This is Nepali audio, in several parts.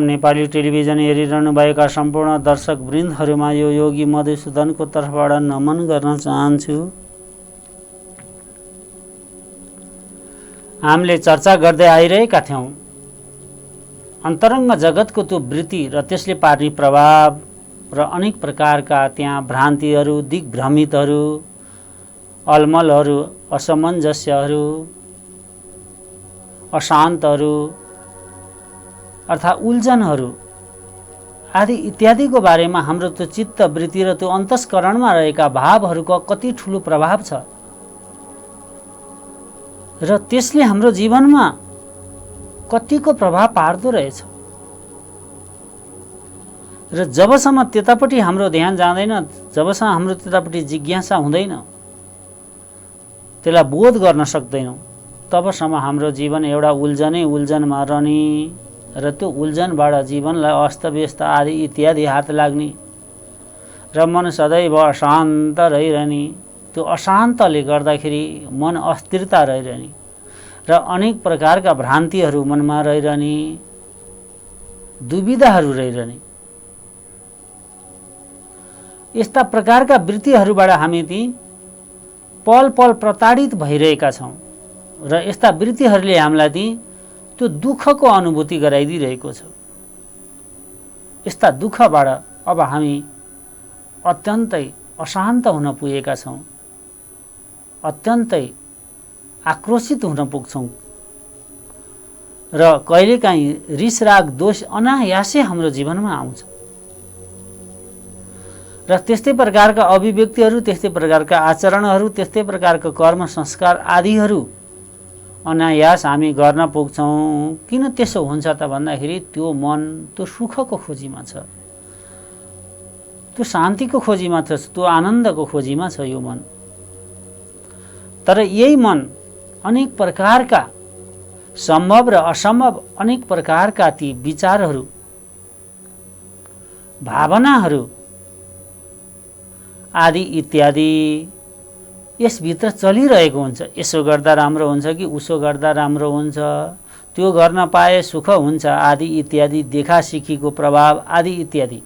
नेपाली टेलिभिजन हेरिरहनुभएका सम्पूर्ण दर्शक वृन्दहरूमा यो योगी मधुसूदनको तर्फबाट नमन गर्न चाहन्छु। हामीले चर्चा गर्दै आइरहेका थियौं अन्तरङ्ग जगतको त्यो वृत्ति र त्यसले पार्ने प्रभाव र अनेक प्रकारका त्यहाँ भ्रान्तिहरू, दिग्भ्रमितहरू, अलमलहरू, असमञ्जस्यहरू, अशान्तहरू अर्थात् उल्झनहरू आदि इत्यादिको बारेमा हाम्रो त्यो चित्त वृत्ति र त्यो अन्तस्करणमा रहेका भावहरूको कति ठुलो प्रभाव छ र त्यसले हाम्रो जीवनमा कतिको प्रभाव पार्दो रहेछ। र जबसम्म त्यतापट्टि हाम्रो ध्यान जाँदैन, जबसम्म हाम्रो त्यतापट्टि जिज्ञासा हुँदैन, त्यसलाई बोध गर्न सक्दैनौँ, तबसम्म हाम्रो जीवन एउटा उल्झनमा रहने र त्यो उल्झनबाट जीवनलाई अस्तव्यस्त आदि इत्यादि हात लाग्ने र मन सदैव अशान्त रहिरहने, त्यो अशान्तले गर्दाखेरि मन अस्थिरता रहिरहने र अनेक प्रकारका भ्रान्तिहरू मनमा रहिरहने, दुविधाहरू रहिरहने, यस्ता प्रकारका वृत्तिहरूबाट हामी ती पल पल प्रताडित भइरहेका छौँ र यस्ता वृत्तिहरूले हामीलाई ती त्यो दुःखको अनुभूति गराइदिरहेको छ। यस्ता दुःखबाट अब हामी अत्यन्तै अशान्त हुन पुगेका छौँ, अत्यन्तै आक्रोशित हुन पुग्छौँ र कहिलेकाहीँ रिस राग दोष अनायासै हाम्रो जीवनमा आउँछ र त्यस्तै प्रकारका अभिव्यक्तिहरू, त्यस्तै प्रकारका आचरणहरू, त्यस्तै प्रकारका कर्म संस्कार आदिहरू अनायास हामी गर्न पुग्छौँ। किन त्यसो हुन्छ त भन्दाखेरि त्यो मन त्यो सुखको खोजीमा छ, त्यो शान्तिको खोजीमा छ, त्यो आनन्दको खोजीमा छ यो मन। तर यही मन अनेक प्रकारका सम्भव र असम्भव अनेक प्रकारका ती विचारहरू, भावनाहरू आदि इत्यादि यसभित्र चलिरहेको हुन्छ। यसो गर्दा राम्रो हुन्छ कि उसो गर्दा राम्रो हुन्छ, त्यो गर्न पाए सुख हुन्छ आदि इत्यादि, देखासिखीको प्रभाव आदि इत्यादि।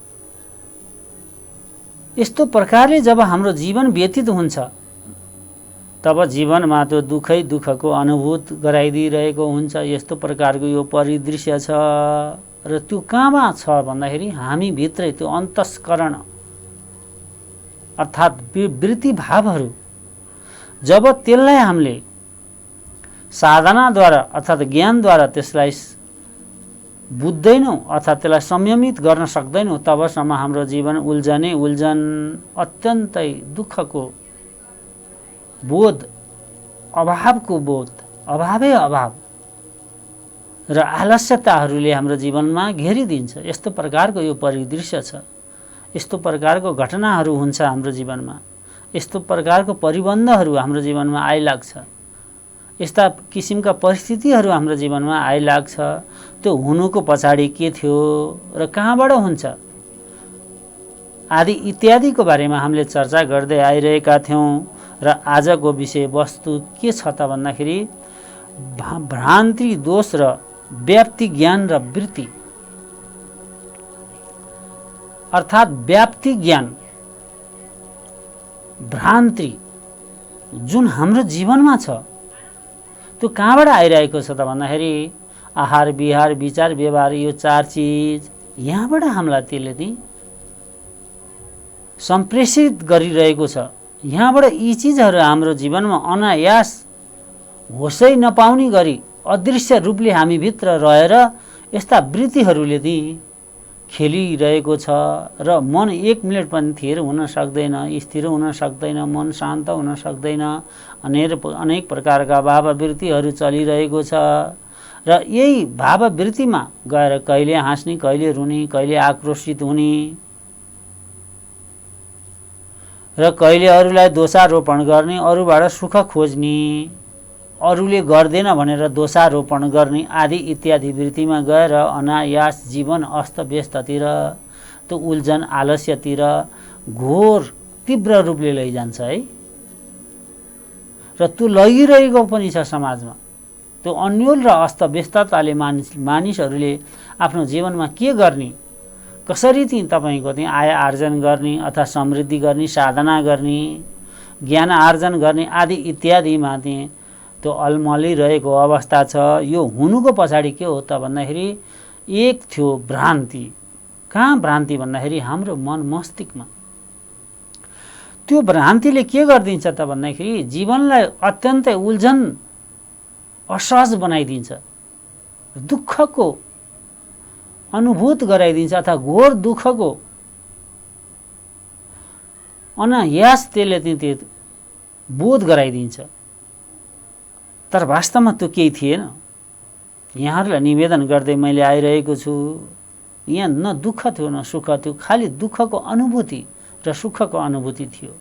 यस्तो प्रकारले जब हाम्रो जीवन व्यतीत हुन्छ तब जीवनमा त्यो दुःखै दुःखको अनुभूत गराइदिरहेको हुन्छ। यस्तो प्रकारको यो परिदृश्य छ र त्यो कहाँमा छ भन्दाखेरि हामी भित्रै त्यो अन्तस्करण अर्थात् वृत्ति भावहरू, जब त्यसलाई हामीले साधनाद्वारा अर्थात् ज्ञानद्वारा त्यसलाई बुझ्दैनौँ अर्थात् त्यसलाई संयमित गर्न सक्दैनौँ, तबसम्म हाम्रो जीवन उल्झन अत्यन्तै दुःखको बोध, अभावको बोध, अभावै अभाव र आलस्यताहरूले हाम्रो जीवनमा घेरिदिन्छ। यस्तो प्रकारको यो परिदृश्य छ, यस्तो प्रकारको घटनाहरू हुन्छ हाम्रो जीवनमा, यस्तो प्रकारको परिबन्धहरू हाम्रो जीवनमा आइलाग्छ, यस्ता किसिमका परिस्थितिहरू हाम्रो जीवनमा आइलाग्छ। त्यो हुनुको पछाडि के थियो र कहाँबाट हुन्छ आदि इत्यादिको बारेमा हामीले चर्चा गर्दै आइरहेका थियौँ र आजको विषयवस्तु के छ त भन्दाखेरि भ्रान्ति दोष र व्याप्ति ज्ञान र वृत्ति अर्थात् व्याप्ति ज्ञान भ्रान्ति जुन हाम्रो जीवनमा छ त्यो कहाँबाट आइरहेको छ त भन्दाखेरि आहार विहार विचार व्यवहार यो चार चीज यहाँबाट हामीलाई त्यसले नि सम्प्रेषित गरिरहेको छ। यहाँबाट यी चीजहरू हाम्रो जीवनमा अनायास होसै नपाउने गरी अदृश्य रूपले हामी भित्र रहेर यस्ता वृत्तिहरूले नि खेलिरहेको छ र मन 1 मिनेट पनि थिर हुन सक्दैन, स्थिर हुन सक्दैन, मन शान्त हुन सक्दैन। अनेक प्रकारका भाववृत्तिहरू चलिरहेको छ र यही भाववृत्तिमा गएर कहिले हाँस्ने, कहिले रुने, कहिले आक्रोशित हुने र कहिले अरूलाई दोषारोपण गर्ने, अरूबाट सुख खोज्ने, अरूले गर्दैन भनेर दोषारोपण गर्ने आदि इत्यादि वृत्तिमा गएर अनायास जीवन अस्तव्यस्ततिर, त्यो उल्झन आलस्यतिर घोर तीव्र रूपले लैजान्छ है। र त्यो लगिरहेको पनि छ समाजमा। त्यो अन्योल र अस्तव्यस्तताले मानिसहरूले आफ्नो जीवनमा के गर्ने, कसरी तपाईको आय आर्जन गर्ने अथवा समृद्धि गर्ने, साधना गर्ने, ज्ञान आर्जन गर्ने आदि इत्यादिमा त्यो अलमलिरहेको अवस्था छ। यो हुनुको पछाडि के हो त भन्दाखेरि एक थियो भ्रान्ति। कहाँ भ्रान्ति भन्दाखेरि हाम्रो मन मस्तिष्कमा। त्यो भ्रान्तिले के गरिदिन्छ त भन्दाखेरि जीवनलाई अत्यन्तै उल्झन असहज बनाइदिन्छ, दुःखको अनुभूत गराइदिन्छ अथवा घोर दुःखको अनायास त्यसले बोध गराइदिन्छ। तर वास्तवमा त्यो केही थिएन। यहाँहरूलाई निवेदन गर्दै मैले आइरहेको छु, यहाँ न दुःख थियो न सुख थियो, खालि दुःखको अनुभूति र सुखको अनुभूति थियो।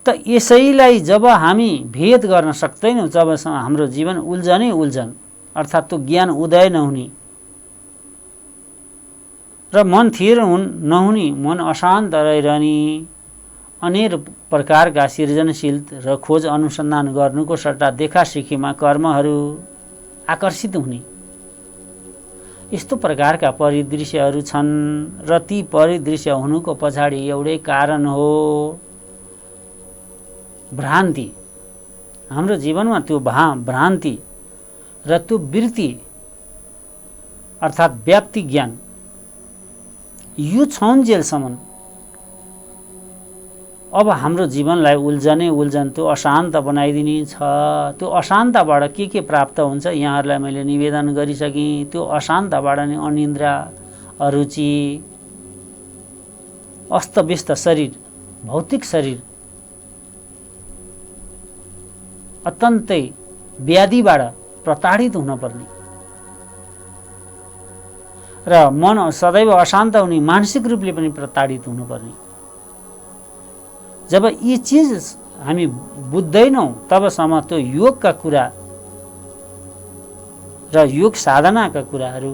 त यसैलाई जब हामी भेद गर्न सक्दैनौँ जबसम्म हाम्रो जीवन उल्झनै उल्झन अर्थात् त्यो ज्ञान उदय नहुने र मन थिर नहुने, मन अशान्त रहिरहने, अनेक प्रकारका सृजनशील र खोज अनुसन्धान गर्नुको सट्टा देखासिखीमा कर्महरू आकर्षित हुने, यस्तो प्रकारका परिदृश्यहरू छन्। र ती परिदृश्य हुनुको पछाडि एउटै कारण हो भ्रान्ति। हाम्रो जीवनमा त्यो भ्रान्ति र त्यो वृत्ति अर्थात् व्याप्ति ज्ञान यो छन्जेलसम्म अब हाम्रो जीवनलाई उल्झनै उल्झन, त्यो अशान्त बनाइदिने छ। त्यो अशान्तबाट के प्राप्त हुन्छ यहाँहरूलाई मैले निवेदन गरिसकेँ। त्यो अशान्तबाट नै अनिन्द्रा, अरुचि, अस्तव्यस्त शरीर, भौतिक शरीर अत्यन्तै व्याधिबाट प्रताडित हुनपर्ने र मन सदैव अशान्त हुने, मानसिक रूपले पनि प्रताडित हुनुपर्ने। जब यी चीज हामी बुझ्दैनौँ तबसम्म त्यो योगका कुरा र योग साधनाका कुराहरू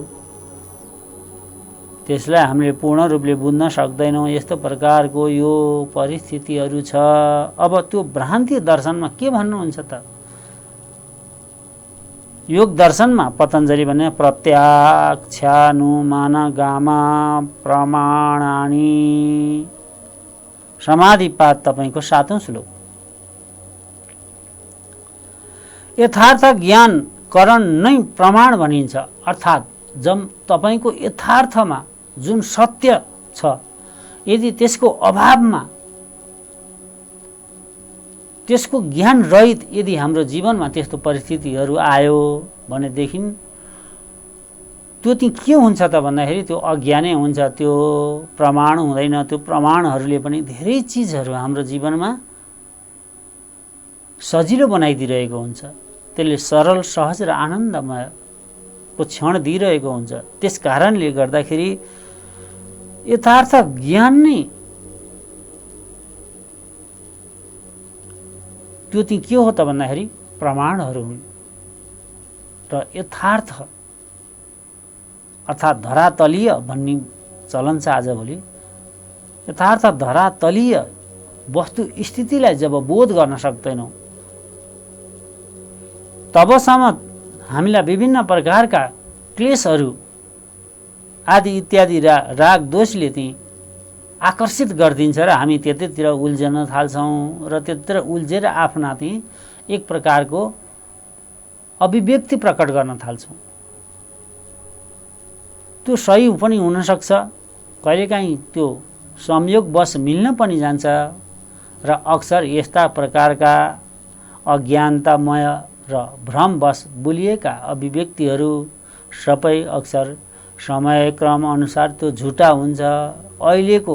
त्यसलाई हामीले पूर्ण रूपले बुझ्न सक्दैनौँ। यस्तो प्रकारको यो परिस्थितिहरू छ। अब त्यो भ्रान्ति दर्शनमा के भन्नुहुन्छ त? योग दर्शनमा पतञ्जलि भने प्रत्याख्यानुमानगामा प्रमाणानि समाधिपाद तपाईको 7औं श्लोक। यथार्थ ज्ञान करण नै प्रमाण भनिन्छ। अर्थात् जब तपाईको यथार्थमा जुन सत्य छ यदि त्यसको अभावमा त्यसको ज्ञान रहित यदि हाम्रो जीवनमा त्यस्तो परिस्थितिहरू आयो भनेदेखि त्यो के हुन्छ त भन्दाखेरि त्यो अज्ञानै हुन्छ, त्यो प्रमाण हुँदैन। त्यो प्रमाणहरूले पनि धेरै चीजहरू हाम्रो जीवनमा सजिलो बनाइदिरहेको हुन्छ। त्यसले सरल, सहज र आनन्दमयको क्षण दिइरहेको हुन्छ। त्यस कारणले गर्दाखेरि यथार्थ ज्ञान नै त्यो के हो त भन्दाखेरि प्रमाणहरू हुन्। र यथार्थ अर्थात् धरातलीय भन्ने चलन छ आजभोलि। यथार्थ धरातलीय वस्तु स्थितिलाई जब बोध गर्न सक्दैनौँ तबसम्म हामीलाई विभिन्न प्रकारका क्लेशहरू आदि इत्यादि राग दोषले आकर्षित गरिदिन्छ र हामी त्यतैतिर उल्झन थाल्छौँ र त्यतिर उल्झेर आफ्ना एक प्रकारको अभिव्यक्ति प्रकट गर्न थाल्छौँ। त्यो सही पनि हुनसक्छ, कहिलेकाहीँ त्यो संयोगवश मिल्न पनि जान्छ र अक्सर यस्ता प्रकारका अज्ञानतामय र भ्रमवश बुलिएका अभिव्यक्तिहरू सबै अक्सर समयक्रम अनुसार त्यो झुटा हुन्छ। अहिलेको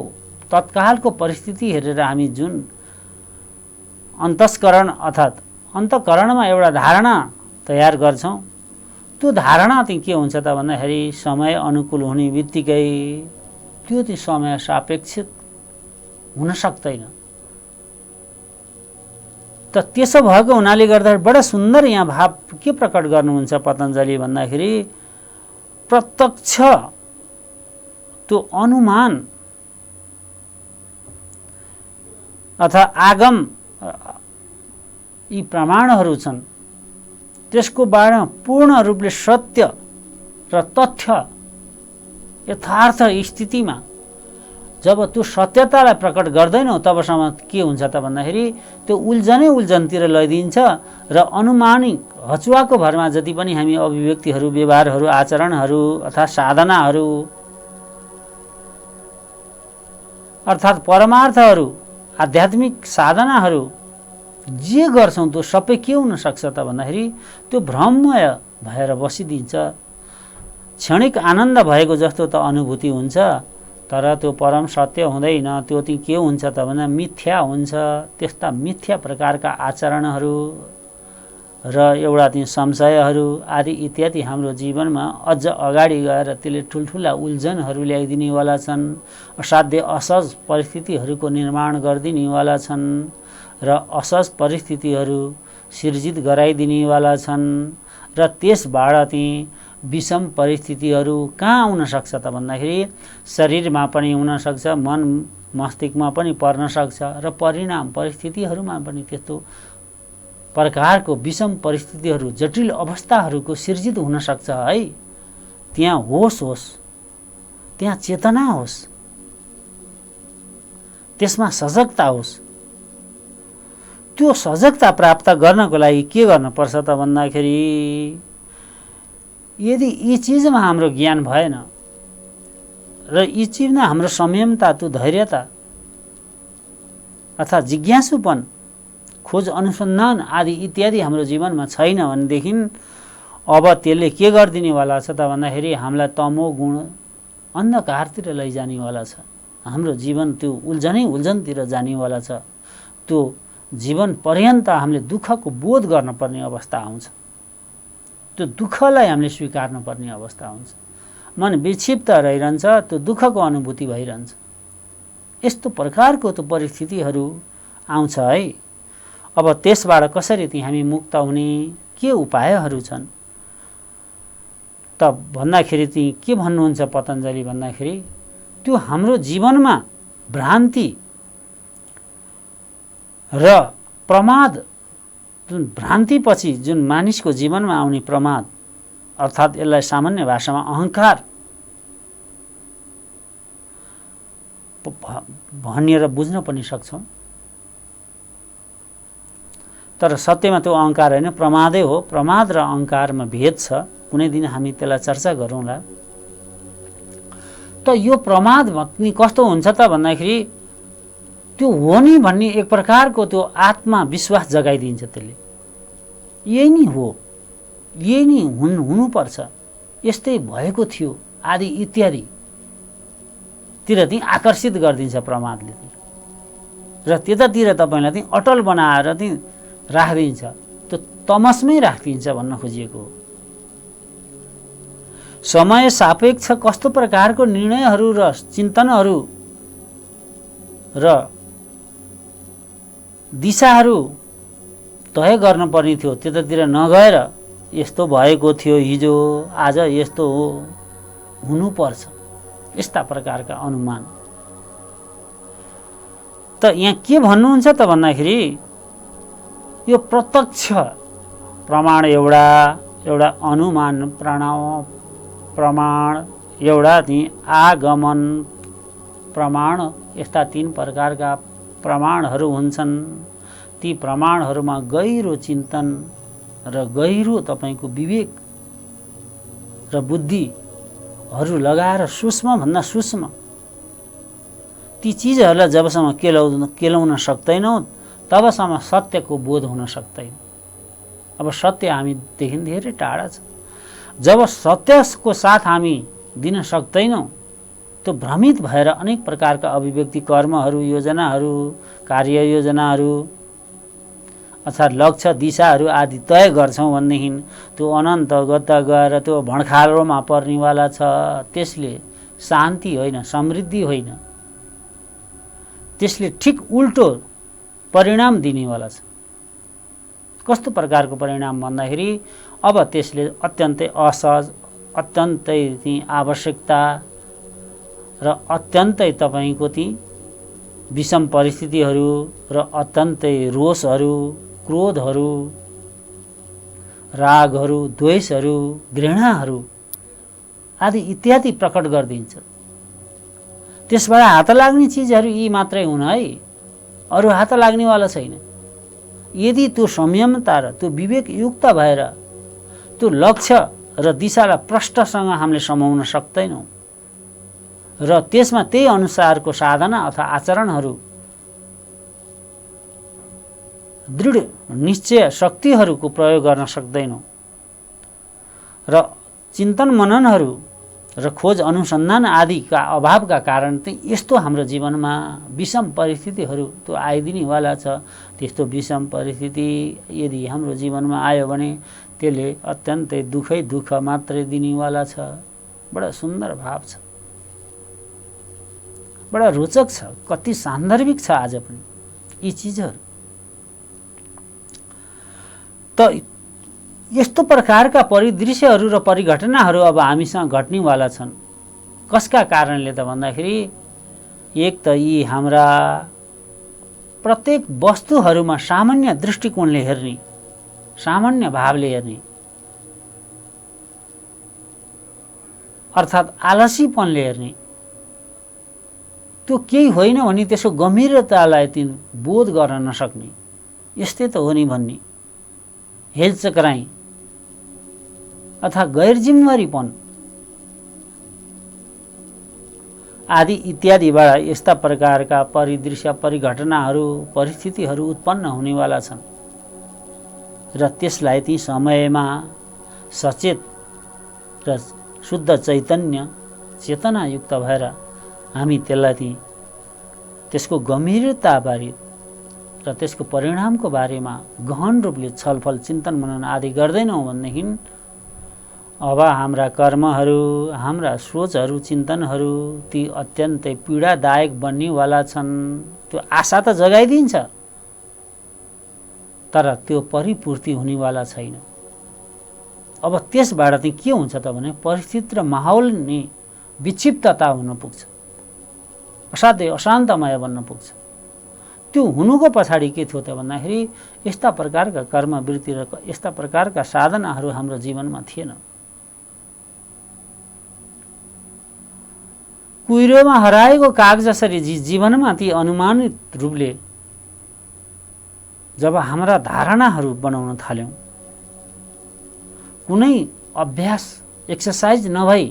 तत्कालको परिस्थिति हेरेर हामी जुन अन्तस्करण अर्थात् अन्तःकरणमा एउटा धारणा तयार गर्छौँ, त्यो धारणा चाहिँ के हुन्छ त भन्दाखेरि समय अनुकूल हुने बित्तिकै त्यो चाहिँ समय सापेक्षित हुन सक्दैन। त त्यसो भएको हुनाले गर्दा बडा सुन्दर यहाँ भाव के प्रकट गर्नुहुन्छ पतञ्जलि भन्दाखेरि प्रत्यक्ष त्यो अनुमान अथवा आगम यी प्रमाणहरू छन्, त्यसको बारेमा पूर्ण रूपले सत्य र तथ्य यथार्थ स्थितिमा जब त्यो सत्यतालाई प्रकट गर्दैनौ तबसम्म के हुन्छ त भन्दाखेरि त्यो उल्झनतिर लैदिन्छ र अनुमानिक हचुवाको भरमा जति पनि हामी अभिव्यक्तिहरू, व्यवहारहरू, आचरणहरू अर्थात् साधनाहरू अर्थात् परमार्थहरू, आध्यात्मिक साधनाहरू जे गर्छौँ त्यो सबै के हुन सक्छ त भन्दाखेरि त्यो भ्रममय भएर बसिदिन्छ। क्षणिक आनन्द भएको जस्तो त अनुभूति हुन्छ, तर त्यो परम सत्य हुँदैन। त्यो चाहिँ के हुन्छ त भन्दा मिथ्या हुन्छ। त्यस्ता मिथ्या प्रकारका आचरणहरू र एउटा चाहिँ संशयहरू आदि इत्यादि हाम्रो जीवनमा अझ अगाडि गएर त्यसले ठुल्ठुला उल्झनहरू ल्याइदिनेवाला छन्, असाध्य असहज परिस्थितिहरूको निर्माण गरिदिनेवाला छन् र असहज परिस्थितिहरू सिर्जित गराइदिनेवाला छन् र त्यसबाट चाहिँ विषम परिस्थितिहरू कहाँ हुन सक्छ त भन्दाखेरि शरीरमा पनि हुन सक्छ, मन मस्तिष्कमा पनि पर्न सक्छ र परिणाम परिस्थितिहरूमा पनि त्यस्तो प्रकारको विषम परिस्थितिहरू, जटिल अवस्थाहरूको सिर्जित हुन सक्छ है। त्यहाँ होस होस्, त्यहाँ चेतना होस्, त्यसमा सजगता होस्। त्यो सजगता प्राप्त गर्नको लागि के गर्नुपर्छ त भन्दाखेरि यदि यी चिजमा हाम्रो ज्ञान भएन र यी चिजमा हाम्रो संयमता, त्यो धैर्यता अर्थात् जिज्ञासुपन, खोज अनुसन्धान आदि इत्यादि हाम्रो जीवनमा छैन भनेदेखि अब त्यसले के गरिदिनेवाला छ त भन्दाखेरि हामीलाई तमो गुण अन्धकारतिर लैजानेवाला छ। हाम्रो जीवन त्यो उल्झनतिर जानेवाला छ। त्यो जीवन पर्यन्त हामीले दुःखको बोध गर्नुपर्ने अवस्था आउँछ। त्यो दुःखलाई हामीले स्वीकार्नु पर्ने अवस्था हुन्छ। मन विक्षिप्त रहिरहन्छ, त्यो दुःखको अनुभूति भइरहन्छ। यस्तो प्रकारको त्यो परिस्थितिहरू आउँछ है। अब त्यसबाट कसरी चाहिँ हामी मुक्त हुने के उपायहरू छन् त भन्दाखेरि चाहिँ के भन्नुहुन्छ पतञ्जलि भन्दाखेरि त्यो हाम्रो जीवनमा भ्रान्ति र प्रमाद, जुन भ्रान्तिपछि जुन मानिसको जीवनमा आउने प्रमाद अर्थात् यसलाई सामान्य भाषामा अहङ्कार भनेर बुझ्न पनि सक्छौँ, तर सत्यमा त्यो अहङ्कार होइन, प्रमादै हो। प्रमाद र अहङ्कारमा भेद छ। कुनै दिन हामी त्यसलाई चर्चा गरौँला। त यो प्रमाद भन्ने कस्तो हुन्छ त भन्दाखेरि त्यो हो नि भन्ने एक प्रकारको त्यो आत्मविश्वास जगाइदिन्छ। त्यसले यही नै हो, यही नै हुनुपर्छ, यस्तै भएको थियो आदि इत्यादि तिर चाहिँ आकर्षित गरिदिन्छ प्रमादले र त्यतातिर तपाईँलाई चाहिँ अटल बनाएर चाहिँ राखिदिन्छ। त्यो तमसमै राखिदिन्छ भन्न खोजिएको हो। समय सापेक्ष कस्तो प्रकारको निर्णयहरू र चिन्तनहरू र दिशाहरू तय गर्नुपर्ने थियो, त्यतातिर नगएर यस्तो भएको थियो हिजो, आज यस्तो हो, हुनुपर्छ, यस्ता प्रकारका अनुमान। त यहाँ के भन्नुहुन्छ त भन्दाखेरि यो प्रत्यक्ष प्रमाण एउटा अनुमान प्रमाण, एउटा चाहिँ आगमन प्रमाण, यस्ता तीन प्रकारका प्रमाणहरू हुन्छन्। ती प्रमाणहरूमा गहिरो चिन्तन र गहिरो तपाईँको विवेक र बुद्धिहरू लगाएर सूक्ष्मभन्दा सूक्ष्म ती चिजहरूलाई जबसम्म केलाउन सक्दैनौँ तबसम्म सत्यको बोध हुन सक्दैन। अब सत्य हामीदेखि धेरै टाढा छ। जब सत्यको साथ हामी दिन सक्दैनौँ, त्यो भ्रमित भएर अनेक प्रकारका अभिव्यक्ति, कर्महरू, योजनाहरू, कार्ययोजनाहरू अर्थात् लक्ष्य, दिशाहरू आदि तय गर्छौँ भनेदेखि त्यो अनन्त गत गएर त्यो भणखालोमा पर्नेवाला छ। त्यसले शान्ति होइन, समृद्धि होइन, त्यसले ठिक उल्टो परिणाम दिनेवाला छ। कस्तो प्रकारको परिणाम भन्दाखेरि अब त्यसले अत्यन्तै असहज, अत्यन्तै ती आवश्यकता र अत्यन्तै तपाईँको ती विषम परिस्थितिहरू र अत्यन्तै रोषहरू, क्रोधहरू, रागहरू, द्वेषहरू, घृणाहरू आदि इत्यादि प्रकट गरिदिन्छ। त्यसबाट हात लाग्ने चिजहरू यी मात्रै हुन् है, अरू हात लाग्नेवाला छैन। यदि त्यो संयमता र त्यो विवेकयुक्त भएर त्यो लक्ष्य र दिशालाई प्रष्टसँग हामीले समाउन सक्दैनौँ र त्यसमा त्यही अनुसारको साधना अथवा आचरणहरू, दृढ निश्चय शक्तिहरूको प्रयोग गर्न सक्दैनौँ र चिन्तन मननहरू र खोज अनुसन्धान आदिका अभावका कारण चाहिँ यस्तो हाम्रो जीवनमा विषम परिस्थितिहरू त्यो आइदिनेवाला छ। त्यस्तो विषम परिस्थिति यदि हाम्रो जीवनमा आयो भने त्यसले अत्यन्तै दुःखै दुःख मात्रै दिनेवाला छ। बडा सुन्दर भाव छ, बडा रोचक छ, कति सान्दर्भिक छ आज पनि यी चिजहरू। त यस्तो प्रकारका परिदृश्यहरू र परिघटनाहरू अब हामीसँग घट्नेवाला छन्। कसका कारणले त भन्दाखेरि एक त यी हाम्रा प्रत्येक वस्तुहरूमा सामान्य दृष्टिकोणले हेर्ने, सामान्य भावले हेर्ने, अर्थात् आलसीपनले हेर्ने, त्यो केही होइन भने त्यसको गम्भीरतालाई तिन बोध गर्न नसक्ने, यस्तै त हो नि भन्ने हेलचक्राइ अथवा गैर जिम्मेवारीपन आदि इत्यादिबाट यस्ता प्रकारका परिदृश्य, परिघटनाहरू, परिस्थितिहरू उत्पन्न हुनेवाला छन् र त्यसलाई ती समयमा सचेत र शुद्ध चैतन्य चेतनायुक्त भएर हामी त्यसलाई त्यसको गम्भीरताबारे र त्यसको परिणामको बारेमा गहन रूपले छलफल, चिन्तन, मनन आदि गर्दैनौँ भनेदेखि अब हाम्रा कर्महरू, हाम्रा सोचहरू, चिन्तनहरू ती अत्यन्तै पीडादायक बन्नेवाला छन्। त्यो आशा त जगाइदिन्छ तर त्यो परिपूर्ति हुनेवाला छैन। अब त्यसबाट चाहिँ के हुन्छ त भने परिस्थिति र माहौल नि विक्षिप्तता हुन पुग्छ, असाध्यै अशान्तमय बन्न पुग्छ। त्यो हुनुको पछाडि के थियो त भन्दाखेरि यस्ता प्रकारका कर्मवृत्ति र यस्ता प्रकारका साधनाहरू हाम्रो जीवनमा थिएन। कुहिरोमा हराएको काग जसरी जीवनमा ती अनुमानित रूपले जब हाम्रा धारणाहरू बनाउन थाल्यौँ, कुनै अभ्यास, एक्सर्साइज नभई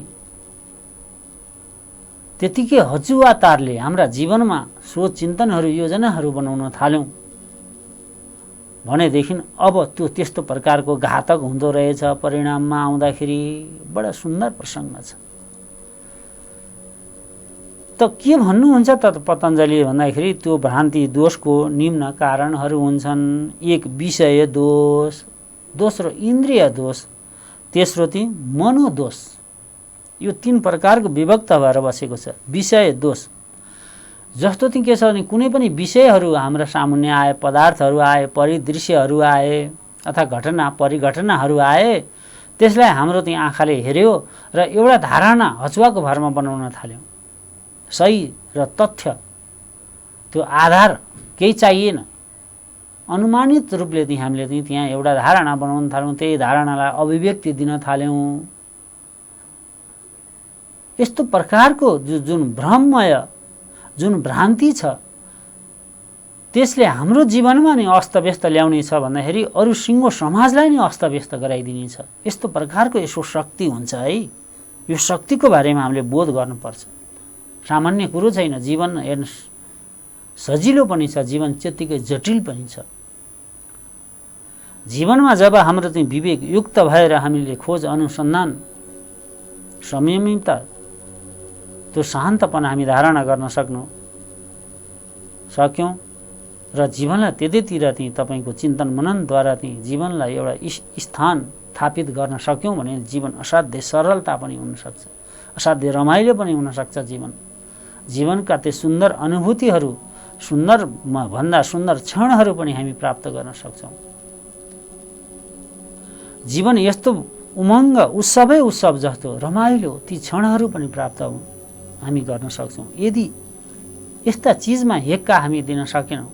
त्यतिकै हजुवा तारले हाम्रा जीवनमा सोच, चिन्तनहरू, योजनाहरू बनाउन थाल्यौँ भनेदेखि अब त्यो त्यस्तो प्रकारको घातक हुँदो रहेछ। परिणाममा आउँदाखेरि बडा सुन्दर प्रसङ्ग छ। त के भन्नुहुन्छ त पतञ्जलि भन्दाखेरि त्यो भ्रान्ति दोषको निम्न कारणहरू हुन्छन्। एक विषय दोष, दोस्रो इन्द्रिय दोष, तेस्रो ती मनोदोष। यो तीन प्रकारको विभक्त भएर बसेको छ। विषय दोष जस्तो चाहिँ के छ भने कुनै पनि विषयहरू हाम्रा सामुन्ने आए, पदार्थहरू आए, परिदृश्यहरू आए अथवा घटना परिघटनाहरू आए, त्यसलाई हाम्रो त्यहाँ आँखाले हेऱ्यो र एउटा धारणा हचुवाको भरमा बनाउन थाल्यौँ। सही र तथ्य त्यो आधार केही चाहिएन, अनुमानित रूपले चाहिँ हामीले त्यहाँ एउटा धारणा बनाउन थाल्यौँ, त्यही धारणालाई अभिव्यक्ति दिन थाल्यौँ। यस्तो प्रकारको जुन भ्रममय, जुन भ्रान्ति छ त्यसले हाम्रो जीवनमा नै अस्तव्यस्त ल्याउने छ भन्दाखेरि अरू सिङ्गो समाजलाई नै अस्तव्यस्त गराइदिनेछ। यस्तो प्रकारको यसो शक्ति हुन्छ है। यो शक्तिको बारेमा हामीले बोध गर्नुपर्छ। सामान्य कुरो छैन। जीवन हेर्नुहोस्, सजिलो पनि छ, जीवन त्यत्तिकै जटिल पनि छ। जीवनमा जब हाम्रो चाहिँ विवेकयुक्त भएर हामीले खोज अनुसन्धान संयमितता, त्यो शान्तपना हामी धारणा गर्न सक्यौँ र जीवनलाई त्यतैतिर चाहिँ तपाईँको चिन्तन मननद्वारा चाहिँ जीवनलाई एउटा स्थान स्थापित गर्न सक्यौँ भने जीवन असाध्य सरलता पनि हुनसक्छ, असाध्य रमाइलो पनि हुनसक्छ। जीवनका त्यो सुन्दर अनुभूतिहरू, भन्दा सुन्दर क्षणहरू पनि हामी प्राप्त गर्न सक्छौँ। जीवन यस्तो उमङ्ग उत्सवै उत्सव जस्तो रमाइलो ती क्षणहरू पनि प्राप्त हामी गर्न सक्छौँ। यदि यस्ता चिजमा हेक्का हामी दिन सकेनौँ,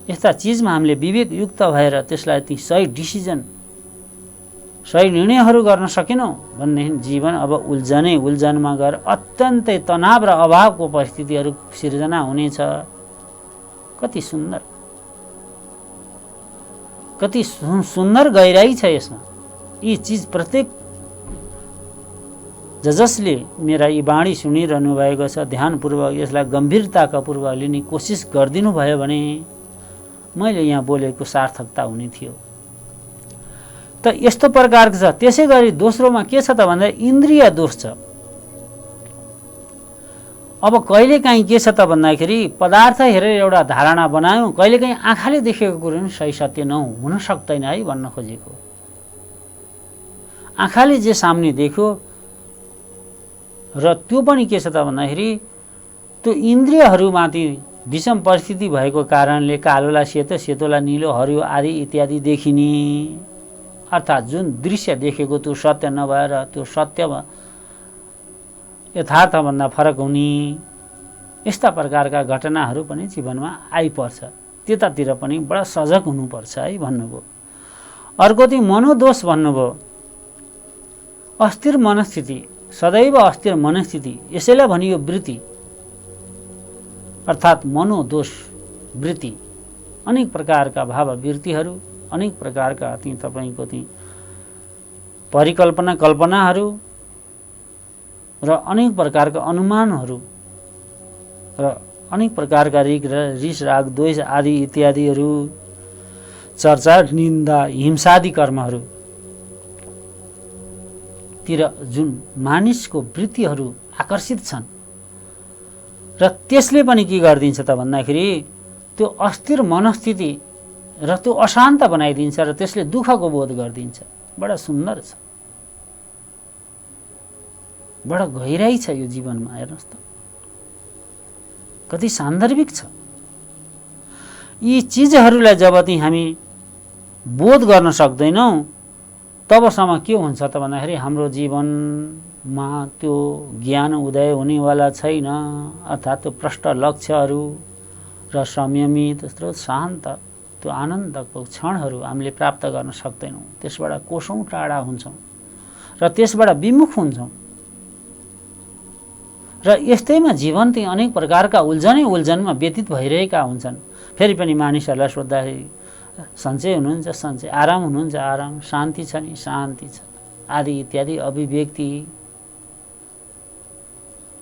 यस्ता चिजमा हामीले विवेकयुक्त भएर त्यसलाई ती सही डिसिजन, सही निर्णयहरू गर्न सकेनौँ भनेदेखि जीवन अब उल्झनमा गएर अत्यन्तै तनाव र अभावको परिस्थितिहरू सिर्जना हुनेछ। कति सुन्दर, कति सुन्दर गहिराई छ यसमा। यी चिज प्रत्येक जसले मेरा यी बाणी सुनिरहनु भएको छ, ध्यानपूर्वक यसलाई गम्भीरताका पूर्वक लिने कोसिस गरिदिनु भयो भने मैले यहाँ बोलेको सार्थकता हुने थियो। त यस्तो प्रकारको छ। त्यसै गरी दोस्रोमा के छ त भन्दा इन्द्रिय दोष छ। अब कहिलेकाहीँ के छ त भन्दाखेरि पदार्थ हेरेर एउटा धारणा बनायौँ, कहिलेकाहीँ आँखाले देखेको कुरो पनि सही सत्य हुन सक्दैन है भन्न खोजेको। आँखाले जे सामने देख्यो र त्यो पनि के छ त भन्दाखेरि त्यो इन्द्रियहरूमाथि विषम परिस्थिति भएको कारणले कालोलाई सेतो, सेतोलाई निलो, हरियो आदि इत्यादि देखिने, अर्थात् जुन दृश्य देखेको त्यो सत्य नभएर त्यो सत्यमा यथार्थभन्दा फरक हुने, यस्ता प्रकारका घटनाहरू पनि जीवनमा आइपर्छ। त्यतातिर पनि बडा सजग हुनुपर्छ है भन्नुभयो। अर्को चाहिँ मनोदोष भन्नुभयो। अस्थिर मनस्थिति, सदैव अस्थिर मनस्थिति, यसैलाई भनियो वृत्ति, अर्थात् मनोदोष वृत्ति। अनेक प्रकारका भाववृत्तिहरू, अनेक प्रकारका ती तपाईँको ती परिकल्पना कल्पनाहरू र अनेक प्रकारका अनुमानहरू र अनेक प्रकारका रिस राग द्वेष आदि इत्यादिहरू, चर्चा निन्दा हिंसादि कर्महरू तिर जुन मानिसको वृत्तिहरू आकर्षित छन् र त्यसले पनि के गरिदिन्छ त भन्दाखेरि त्यो अस्थिर मनस्थिति र त्यो अशान्त बनाइदिन्छ र त्यसले दुःखको बोध गरिदिन्छ। बडा सुन्दर छ, बडा गहिराई छ यो जीवनमा। हेर्नुहोस् त कति सान्दर्भिक छ। यी चिजहरूलाई जब चाहिँ हामी बोध गर्न सक्दैनौँ तबसम्म के हुन्छ त भन्दाखेरि हाम्रो जीवनमा त्यो ज्ञान उदय हुनेवाला छैन, अर्थात् त्यो प्रष्ट लक्ष्यहरू र संयमित शान्त त्यो आनन्दको क्षणहरू हामीले प्राप्त गर्न सक्दैनौँ। त्यसबाट कोसौँ टाढा हुन्छौँ र त्यसबाट विमुख हुन्छौँ र यस्तैमा जीवन चाहिँ अनेक प्रकारका उल्झनमा व्यतीत भइरहेका हुन्छन्। फेरि पनि मानिसहरूलाई सोद्धाखेरि सन्चै हुनुहुन्छ, सन्चै, आराम हुनुहुन्छ, आराम, शान्ति छ नि, शान्ति छ आदि इत्यादि अभिव्यक्ति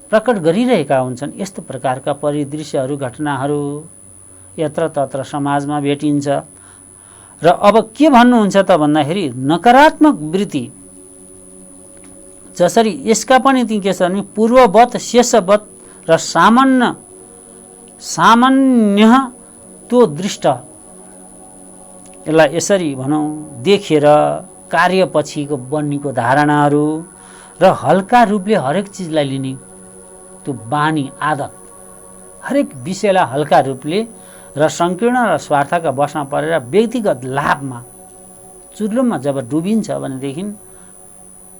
प्रकट गरिरहेका हुन्छन्। यस्तो प्रकारका परिदृश्यहरू, घटनाहरू यत्र तत्र समाजमा भेटिन्छ। र अब के भन्नुहुन्छ त भन्दाखेरि नकारात्मक वृत्ति, जसरी यसका पनि ती के छ भने पूर्ववत, शेषवत र सामान्य त्यो दृष्ट, यसलाई यसरी भनौँ देखेर कार्यपछिको बन्नेको धारणाहरू र हल्का रूपले हरेक चिजलाई लिने त्यो बानी आदत, हरेक विषयलाई हल्का रूपले र सङ्कीर्ण र स्वार्थका बसमा परेर व्यक्तिगत लाभमा चुर्लुममा जब डुबिन्छ भनेदेखि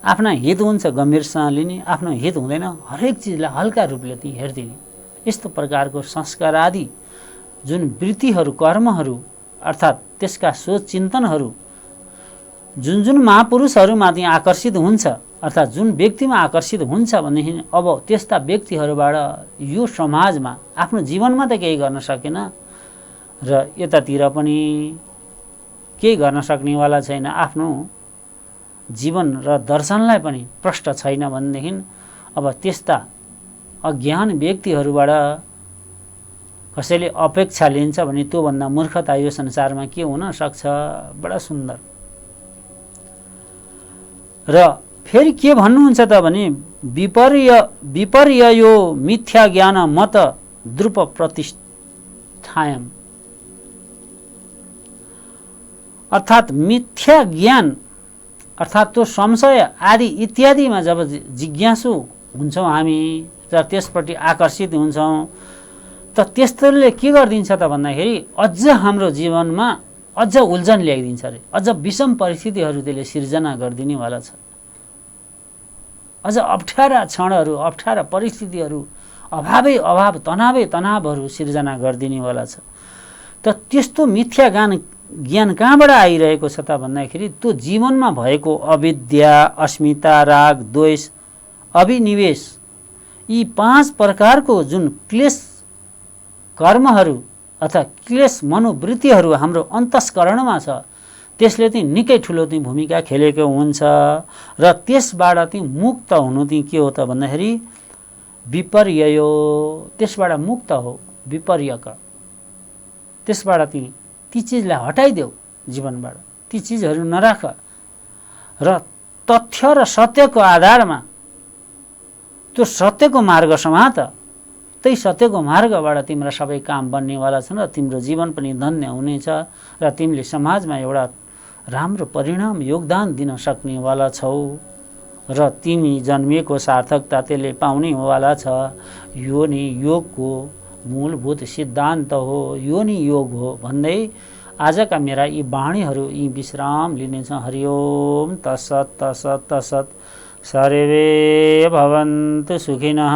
आफ्ना हित हुन्छ गम्भीरसँग लिने, आफ्नो हित हुँदैन हरेक चिजलाई हल्का रूपले ती हेरिदिने। यस्तो प्रकारको संस्कार आदि जुन वृत्तिहरू, कर्महरू, अर्थात् त्यसका सोच चिन्तनहरू जुन महापुरुषहरूमा त्यहाँ आकर्षित हुन्छ, अर्थात् जुन व्यक्तिमा आकर्षित हुन्छ भनेदेखि अब त्यस्ता व्यक्तिहरूबाट यो समाजमा आफ्नो जीवनमा त केही गर्न सकेन र यतातिर पनि केही गर्न सक्नेवाला छैन, आफ्नो जीवन र दर्शनलाई पनि प्रष्ट छैन भनेदेखि अब त्यस्ता अज्ञान व्यक्तिहरूबाट कसैले अपेक्षा लिन्छ भने त्योभन्दा मूर्खता यो संसारमा के हुन सक्छ। बडा सुन्दर। र फेरि के भन्नुहुन्छ त भने विपर्ययो मिथ्या ज्ञान मत द्रुप प्रतिष्ठायम, अर्थात् मिथ्या ज्ञान अर्थात् त्यो संशय आदि इत्यादिमा जब जिज्ञासु हुन्छौँ हामी र त्यसपट्टि आकर्षित हुन्छौँ त त्यस्तोले के गरिदिन्छ त भन्दाखेरि अझ हाम्रो जीवनमा अझ उल्झन ल्याइदिन्छ अरे, अझ विषम परिस्थितिहरू त्यसले सिर्जना गरिदिनेवाला छ, अझ अप्ठ्यारा क्षणहरू अप्ठ्यारा परिस्थितिहरू अभाव तनावहरू सिर्जना गरिदिनेवाला छ। त त्यस्तो मिथ्या ज्ञान कहाँबाट आइरहेको छ त भन्दाखेरि त्यो जीवनमा भएको अविद्या, अस्मिता, राग, द्वेष, अभिनिवेश, यी 5 प्रकारको जुन क्लेश कर्महरू अथवा क्लेश मनोवृत्तिहरू हाम्रो अन्तस्करणमा छ त्यसले चाहिँ निकै ठुलो चाहिँ भूमिका खेलेको हुन्छ र त्यसबाट चाहिँ मुक्त हुनु चाहिँ के हो त भन्दाखेरि विपर्ययो, त्यसबाट मुक्त हो, विपर्यक, त्यसबाट चाहिँ ती चिजलाई हटाइदेऊ जीवनबाट, ती चिजहरू नराख र तथ्य र सत्यको आधारमा त्यो सत्यको मार्ग समात, त्यही सत्यको मार्गबाट तिम्रो सबै काम बन्नेवाला छन् र तिम्रो जीवन पनि धन्य हुनेछ र तिमीले समाजमा एउटा राम्रो परिणाम योगदान दिन सक्नेवाला छौ र तिमी जन्मिएको सार्थकता त्यसले पाउनेवाला छ। यो नि योगको मूलभूत सिद्धान्त हो, यो नि योग हो भन्दै आजका मेरा यी वाणीहरू यी विश्राम लिनेछ। हरिओम तत्सत् तत्सत् तत्सत्। सर्वे भवन्तु सुखिनः,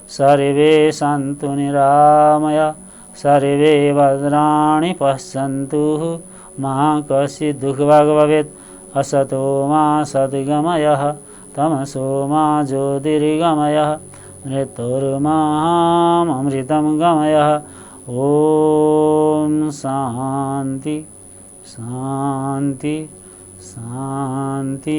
सर्वे सन्तु निरामय, सर्वे भद्राणि पश्यन्तु, मा कश्चित् दुःखभाग् भवेत्। असतो मा सद्गमयः, तमसो मा ज्योतिर्गमयः, मृत्युर्मामृतं गमयः। ओम शांति शांति शांति।